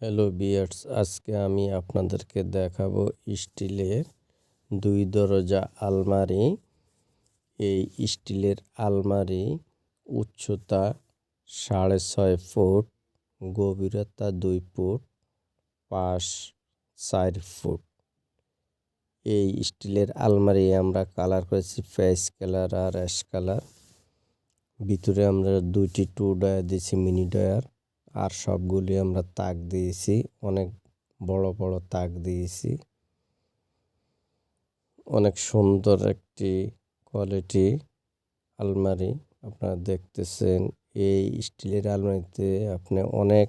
Hello viewers, আজকে আমি আপনাদেরকে দেখাবো স্টিলের 2 দরজা আলমারি। এই স্টিলের আলমারি উচ্চতা 6.5 ফুট, গভীরতা 2 ফুট, পাশ 4 ফুট। এই স্টিলের আলমারি আমরা কালার করেছি ফেস কালার আর অ্যাশ কালার। ভিতরে আমরা 2টি টু ডয়ার দিয়েছি, মিনি ডয়ার, আর সবগুলি আমরা তাক দিয়েছি, অনেক বড় বড় তাক দিয়েছি। অনেক সুন্দর একটি কোয়ালিটি আলমারি আপনারা দেখতেছেন। এই স্টিলের আলমারিতে আপনি অনেক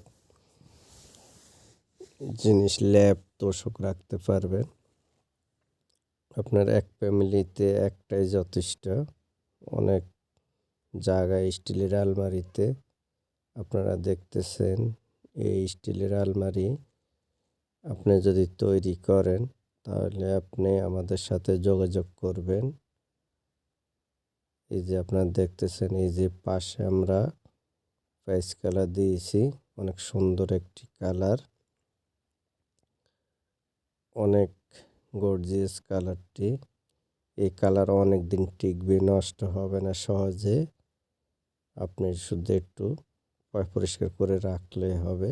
জিনিস ল্যাপ তোশক রাখতে পারবেন। আপনার এক ফ্যামিলিতে একটাই যথেষ্ট। অনেক জায়গায় স্টিলের আলমারিতে আপনারা দেখতেছেন। এই স্টিলের আলমারি আপনি যদি তৈরি করেন তাহলে আপনি আমাদের সাথে যোগাযোগ করবেন। এই যে আপনারা দেখতেছেন, এই যে পাশে আমরা পেঁয়াজ কালার দিয়েছি, অনেক সুন্দর একটি কালার, অনেক গর্জিয়াস কালারটি। এই কালার অনেক দিন টিকবে, নষ্ট হবে না সহজে। আপনি শুধু একটু পরিষ্কার করে রাখলে হবে।